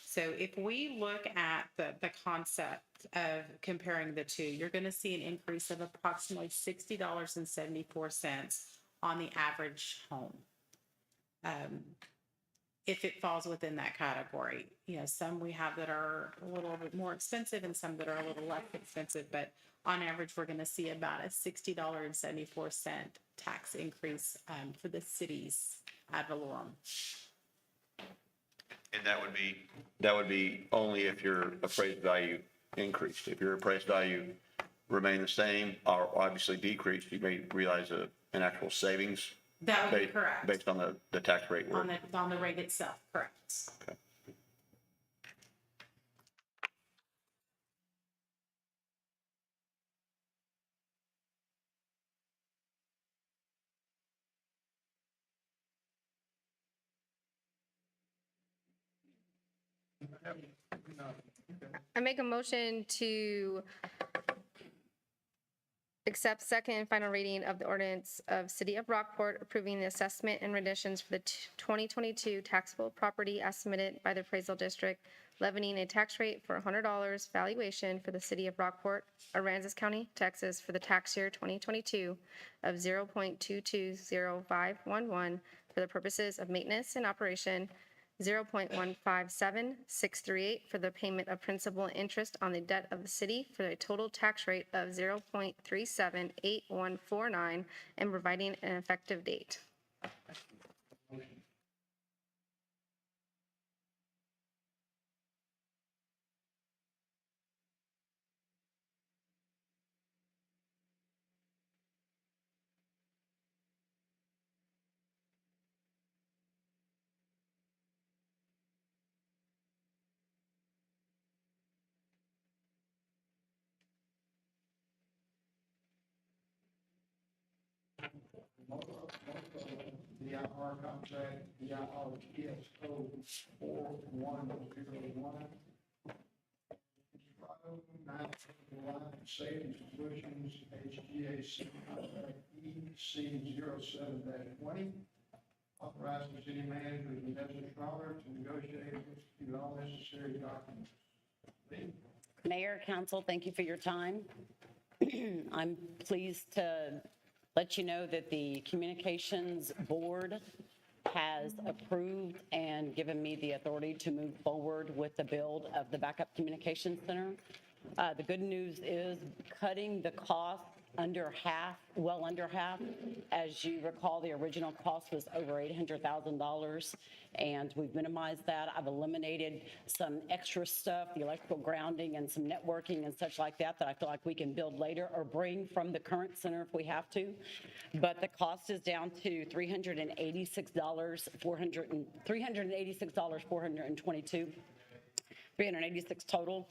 So if we look at the concept of comparing the two, you're going to see an increase of approximately $60.74 on the average home. If it falls within that category. Some we have that are a little bit more expensive and some that are a little less expensive, but on average, we're going to see about a $60.74 tax increase for the city's ad valorem. And that would be only if your appraised value increased. If your appraised value remained the same or obviously decreased, you may realize an actual savings. That would be correct. Based on the tax rate. On the rate itself, correct. Okay. I make a motion to accept second and final reading of the ordinance of City of Rockport approving the assessment and renditions for the 2022 taxable property estimated by the appraisal district, levying a tax rate for $100 valuation for the City of Rockport, Aransas County, Texas, for the tax year 2022 of 0.220511 for the purposes of maintenance and operation, 0.157638 for the payment of principal and interest on the debt of the city for a total tax rate of 0.378149 and providing an effective date. DIR contract, DIR PSO 4101. Savings Solutions, HGAC contract EC07-20. Authorizing the city manager and Desmond Schroller to negotiate and execute all necessary documents. Lee? Mayor, council, thank you for your time. I'm pleased to let you know that the Communications Board has approved and given me the authority to move forward with the build of the backup communications center. The good news is cutting the cost under half, well under half. As you recall, the original cost was over $800,000, and we've minimized that. I've eliminated some extra stuff, the electrical grounding and some networking and such like that, that I feel like we can build later or bring from the current center if we have to. But the cost is down to $386,422. 386 total.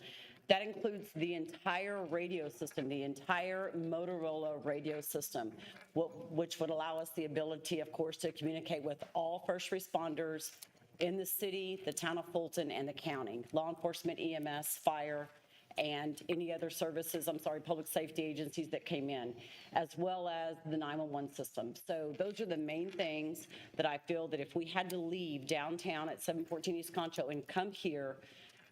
That includes the entire radio system, the entire Motorola radio system, which would allow us the ability, of course, to communicate with all first responders in the city, the town of Fulton, and the county, law enforcement, EMS, fire, and any other services, public safety agencies that came in, as well as the 911 system. So those are the main things that I feel that if we had to leave downtown at 714 East Concho and come here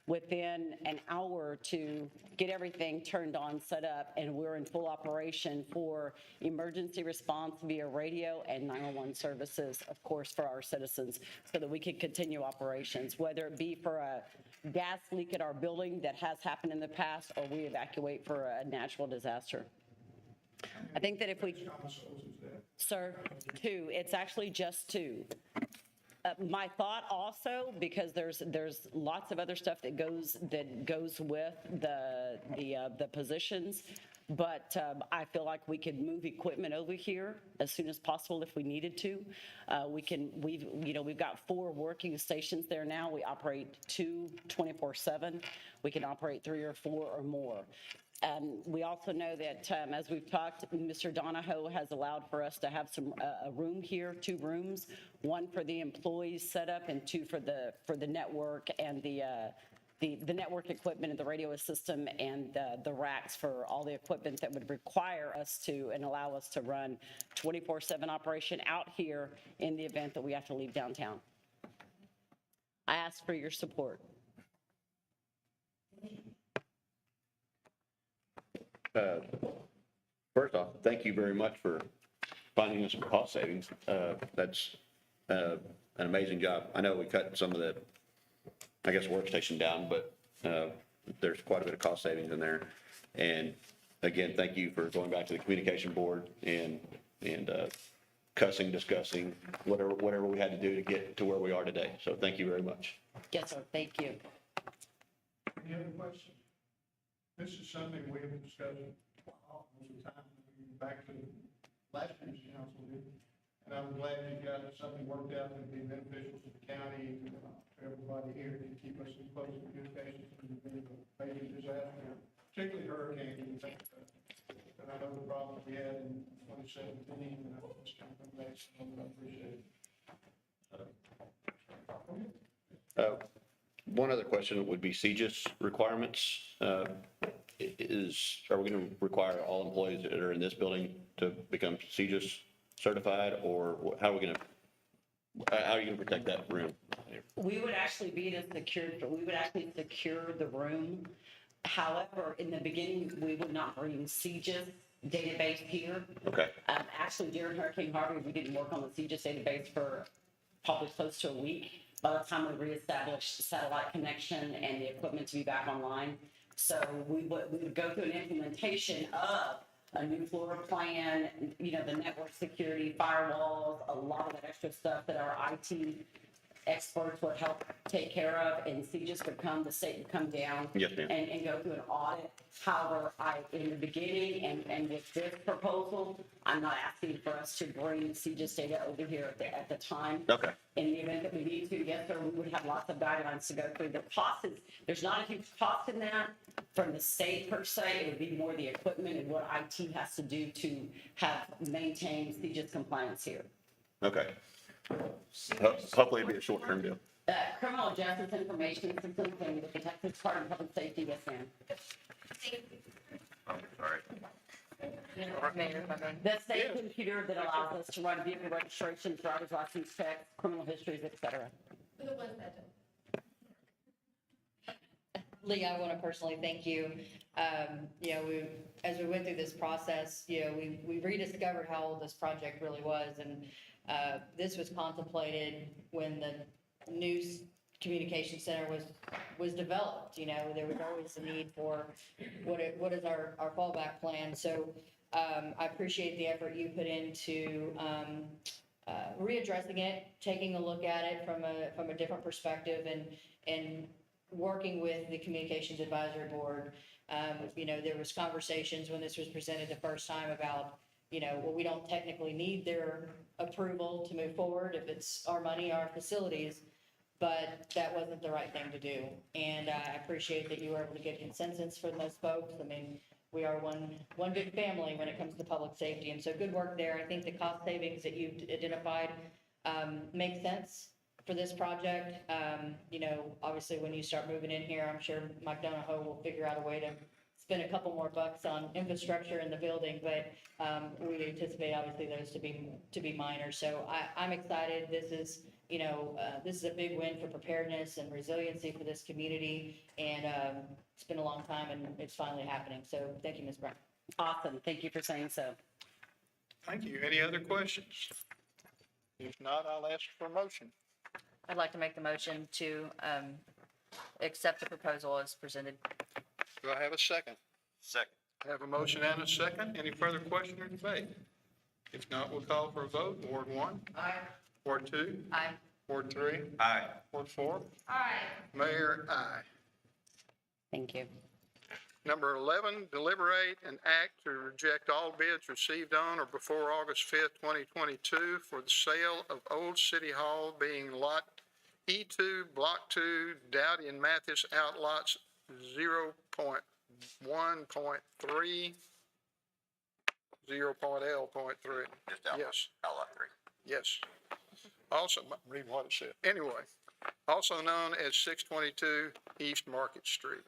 within an hour to get everything turned on, set up, and we're in full operation for emergency response via radio and 911 services, of course, for our citizens, so that we can continue operations, whether it be for a gas leak at our building that has happened in the past, or we evacuate for a natural disaster. I think that if we, sir, 2, it's actually just 2. My thought also, because there's lots of other stuff that goes with the positions, but I feel like we could move equipment over here as soon as possible if we needed to. We've got 4 working stations there now. We operate 2 24/7. We can operate 3 or 4 or more. We also know that, as we've talked, Mr. Donahoe has allowed for us to have a room here, 2 rooms, 1 for the employees set up and 2 for the network and the network equipment and the radio system and the racks for all the equipment that would require us to and allow us to run 24/7 operation out here in the event that we have to leave downtown. I ask for your support. First off, thank you very much for finding us some cost savings. That's an amazing job. I know we cut some of the, workstation down, but there's quite a bit of cost savings in there. And again, thank you for going back to the communication board and discussing whatever we had to do to get to where we are today. So thank you very much. Yes, sir. Thank you. Any other questions? This is something we have discussed all the time, back to last year's council meeting. And I'm glad you got something worked out that would be beneficial to the county, to everybody here, to keep us in close communications in the event of a major disaster, particularly hurricane. And I know the problem we had in 2017, and I hope this can come back, so I appreciate it. One other question would be CJIS requirements. Are we going to require all employees that are in this building to become CJIS certified, or how are you going to protect that room? We would actually secure the room. However, in the beginning, we would not bring CJIS database here. Okay. Actually, during Hurricane Harvey, we didn't work on the CJIS database for probably close to a week by the time we reestablished satellite connection and the equipment to be back online. So we would go through an implementation of a new floor plan, the network security, firewalls, a lot of that extra stuff that our IT experts would help take care of, and CJIS the state would come down Yes, ma'am. and go through an audit. However, in the beginning and with this proposal, I'm not asking for us to bring CJIS data over here at the time. Okay. In the event that we need to, yes, sir, we would have lots of guidelines to go through. The cost there's not a huge cost in that from the state per se. It would be more the equipment and what IT has to do to maintain CJIS compliance here. Okay. Hopefully it'll be a short-term deal. Criminal justice information system thing with the Texas Department of Public Safety, yes, ma'am. Sorry. The state computer that allows us to run vehicle registrations, driver's license checks, criminal histories, et cetera. Lee, I want to personally thank you. As we went through this process, we rediscovered how old this project really was, and this was contemplated when the new communication center was developed. There was always a need for what is our fallback plan. So I appreciate the effort you put into readdressing it, taking a look at it from a different perspective, and working with the Communications Advisory Board. There was conversations when this was presented the first time about, well, we don't technically need their approval to move forward if it's our money, our facilities, but that wasn't the right thing to do. And I appreciate that you were able to get consensus for those folks. I mean, we are one big family when it comes to public safety, and so good work there. I think the cost savings that you've identified make sense for this project. Obviously, when you start moving in here, I'm sure Mike Donahoe will figure out a way to spend a couple more bucks on infrastructure in the building, but we anticipate obviously those to be minor. So I'm excited. This is a big win for preparedness and resiliency for this community, and it's been a long time, and it's finally happening. So thank you, Ms. Brown. Awesome. Thank you for saying so. Thank you. Any other questions? If not, I'll ask for a motion. I'd like to make the motion to accept the proposal as presented. Do I have a second? Second. I have a motion and a second. Any further question or debate? If not, we'll call for a vote. Ward 1? Aye. Ward 2? Aye. Ward 3? Aye. Ward 4? Aye. Mayor, aye. Thank you. Number 11, deliberate and act to reject all bids received on or before August 5th, 2022 for the sale of Old City Hall, being Lot E2, Block 2, Dowdy and Mathis outlots 0.1.3, 0.L.3. Just outlaw. Yes. Outlaw 3. Yes. Also, read what it said. Anyway, also known as 622 East Market Street.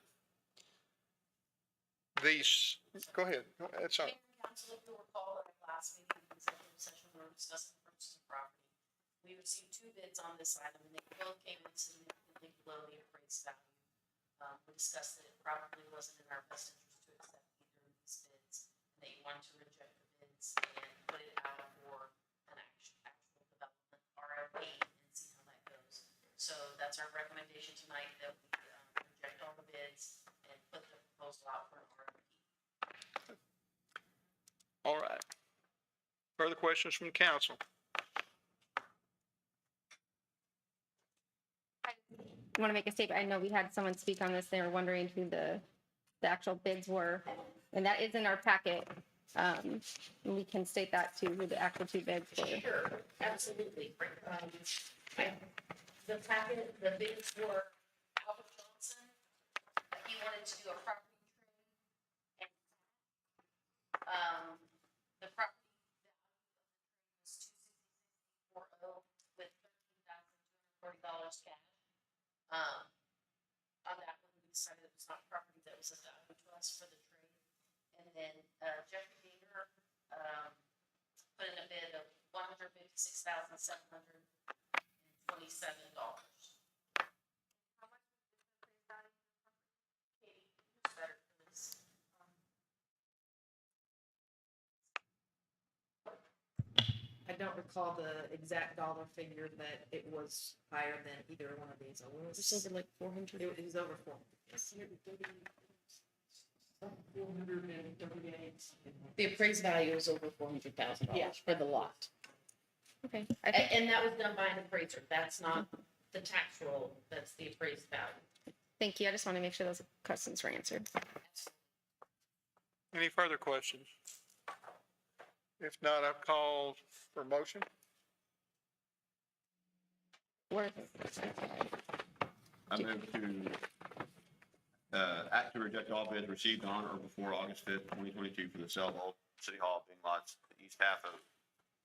Go ahead. That's all. Mayor and Council, if you'll recall, at our last meeting, in executive session, we were discussing the purchase of property. We received 2 bids on this item, and they both came in significantly below the appraised value. We discussed that it probably wasn't in our best interest to accept either of these bids, and that you wanted to reject the bids and put it out for an actual development RFP and see how that goes. So that's our recommendation tonight, that we reject all the bids and put the proposal out for an RFP. All right. Further questions from council? I want to make a statement. I know we had someone speak on this. They were wondering who the actual bids were, and that is in our packet. And we can state that too, who the actual 2 bids were. Sure, absolutely. The packet, the bids were Albert Johnson. He wanted to do a property trade. And the property value was $266,400 with $13,240 cash. On that one, we decided it was not property that was of value to us for the trade. And then Jeffdinger put in a bid of $156,727. How much is the appraised value? Katie, who's better for this? I don't recall the exact dollar figure, but it was higher than either one of these. Just over like 400. It was over 4. 438. The appraised value is over $400,000 Yeah. for the lot. Okay. And that was done by an appraiser. That's not the tax roll, that's the appraised value. Thank you. I just want to make sure those questions were answered. Any further questions? If not, I'll call for motion. Worth. I move to act to reject all bids received on or before August 5th, 2022 for the sale of Old City Hall, being lots the east half of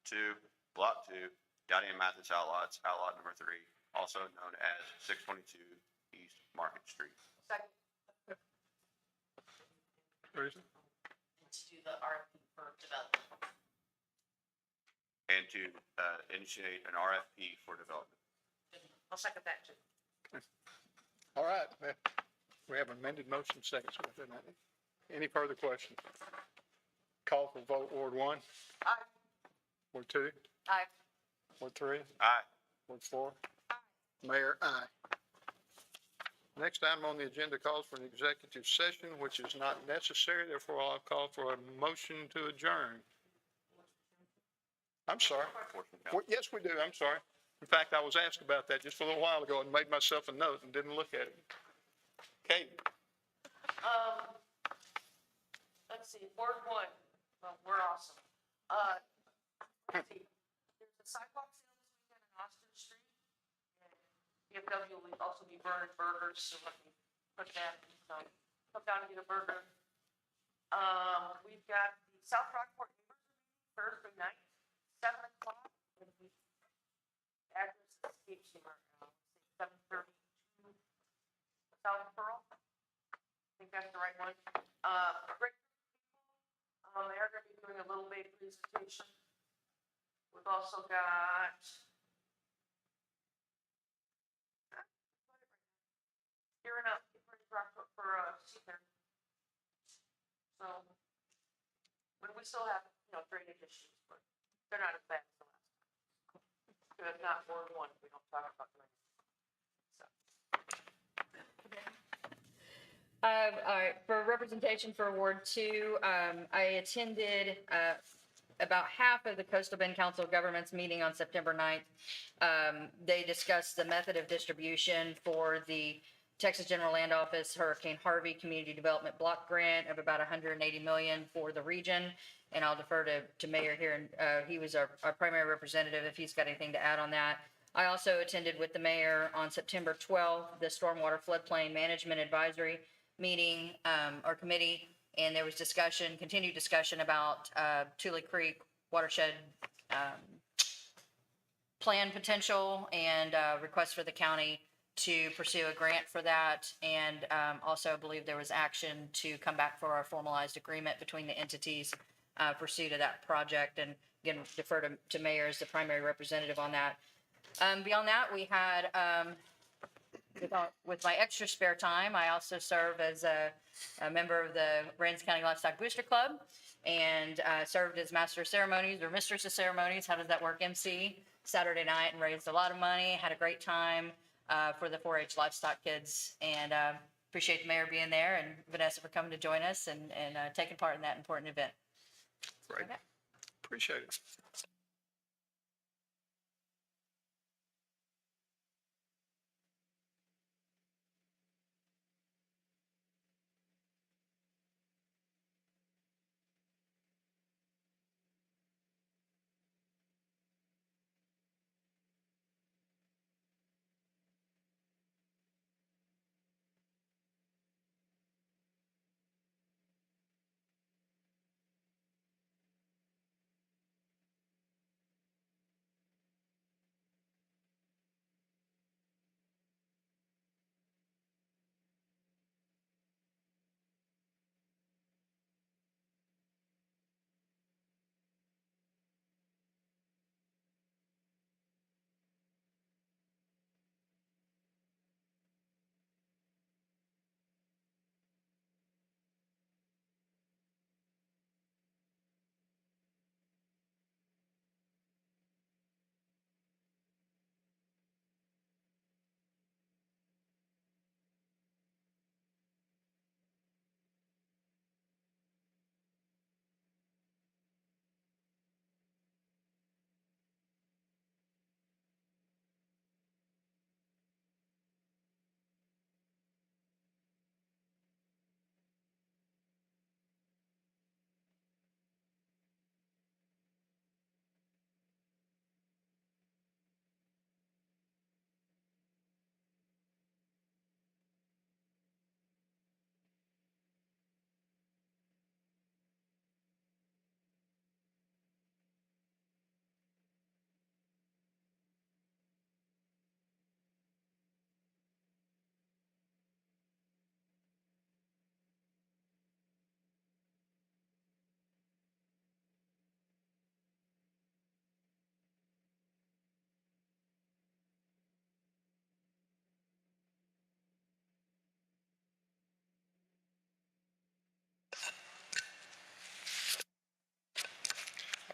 2, Block 2, Dowdy and Mathis outlots, outlot number 3, also known as 622 East Market Street. Teresa? And to do the RFP for development. And to initiate an RFP for development. I'll second that too. All right. We have amended motion seconds with it. Any further questions? Call for vote. Ward 1? Aye. Ward 2? Aye. Ward 3? Aye. Ward 4? Mayor, aye. Next item on the agenda calls for an executive session, which is not necessary. Therefore, I'll call for a motion to adjourn. I'm sorry. Well, yes, we do. I'm sorry. In fact, I was asked about that just a little while ago and made myself a note and didn't look at it. Kate, Let's see, Ward 1, well, we're awesome. Let's see, there's a sidewalk sale this weekend on Austin Street. And DFW will also be burning burgers, so let me put that, so come down and get a burger. We've got the South Rockport Neighbors Meeting Thursday night, 7 o'clock. And we, address escapes me right now, 732 South Pearl. I think that's the right one. Great people. They are going to be doing a little May presentation. We've also got gearing up, getting ready for senior. So, but we still have, drainage issues, but they're not as bad as the last time. If not Ward 1, we don't talk about drainage. So. All right, for representation for Ward 2, I attended about half of the Coastal Bend Council of Governments meeting on September 9th. They discussed the method of distribution for the Texas General Land Office Hurricane Harvey Community Development Block Grant of about $180 million for the region. And I'll defer to Mayor here, and he was our primary representative if he's got anything to add on that. I also attended with the mayor on September 12th, the Stormwater Floodplain Management Advisory meeting, or committee, and there was continued discussion about Tule Creek watershed plan potential and request for the county to pursue a grant for that. And also I believe there was action to come back for a formalized agreement between the entities pursuit of that project. And again, defer to Mayor as the primary representative on that. Beyond that, we had, with my extra spare time, I also serve as a member of the Brands County Livestock Booster Club and served as Master of Ceremonies or Mistress of Ceremonies. How does that work? MC Saturday night, and raised a lot of money, had a great time for the 4-H livestock kids, and appreciate the mayor being there and Vanessa for coming to join us and taking part in that important event. great. Okay. Appreciate it.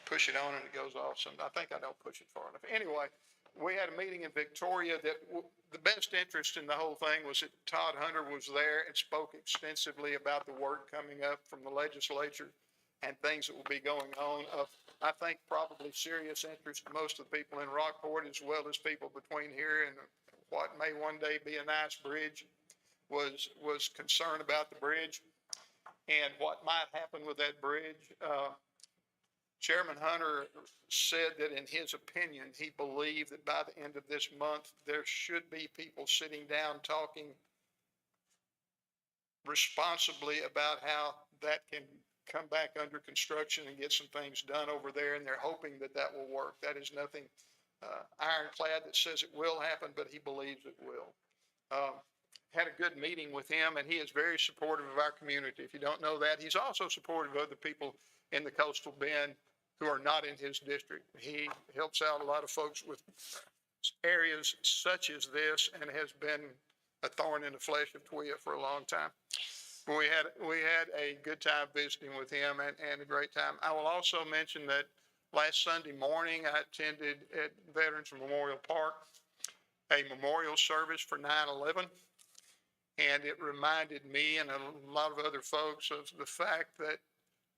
Push it on and it goes off. I think I don't push it far enough. Anyway, we had a meeting in Victoria that the best interest in the whole thing was that Todd Hunter was there and spoke extensively about the work coming up from the legislature and things that will be going on of, I think, probably serious interest to most of the people in Rockport as well as people between here and what may one day be a nice bridge was concerned about the bridge and what might happen with that bridge. Chairman Hunter said that in his opinion, he believed that by the end of this month, there should be people sitting down talking responsibly about how that can come back under construction and get some things done over there. And they're hoping that that will work. That is nothing ironclad that says it will happen, but he believes it will. Had a good meeting with him, and he is very supportive of our community. If you don't know that, he's also supportive of the people in the coastal bend who are not in his district. He helps out a lot of folks with areas such as this and has been a thorn in the flesh of TWIA for a long time. We had a good time visiting with him and a great time. I will also mention that last Sunday morning, I attended at Veterans Memorial Park a memorial service for 9/11. And it reminded me and a lot of other folks of the fact that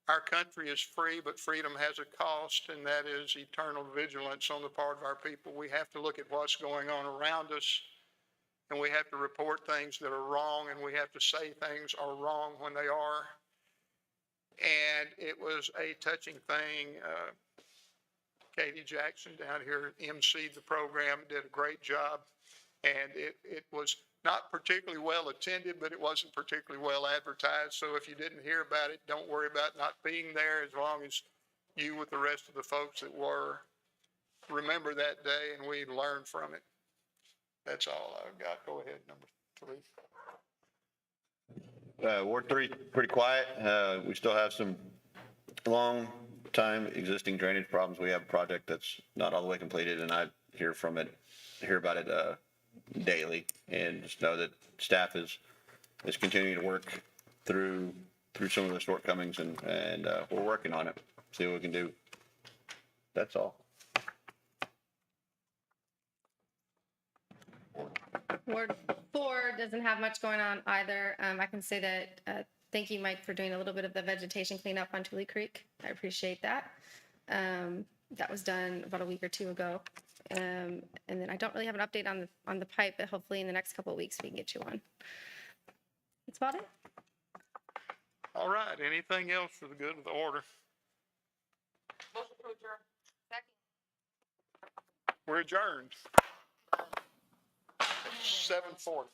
our country is free, but freedom has a cost, and that is eternal vigilance on the part of our people. We have to look at what's going on around us, and we have to report things that are wrong, and we have to say things are wrong when they are. And it was a touching thing. Katie Jackson down here emceed the program, did a great job, and it was not particularly well attended, but it wasn't particularly well advertised. So if you didn't hear about it, don't worry about not being there, as long as you with the rest of the folks that were remember that day and we learn from it. That's all I've got. Go ahead, number 3. Ward 3, pretty quiet. We still have some long time existing drainage problems. We have a project that's not all the way completed, and I hear about it daily, and just know that staff is continuing to work through some of the shortcomings, and we're working on it. See what we can do. That's all. Ward 4 doesn't have much going on either. I can say that, thank you, Mike, for doing a little bit of the vegetation cleanup on Tule Creek. I appreciate that. That was done about a week or 2 ago. And then I don't really have an update on the pipe, but hopefully in the next couple of weeks we can get you one. That's about it. All right. Anything else for the good of the order? Motion to adjourn. Second. We're adjourned. 7:40.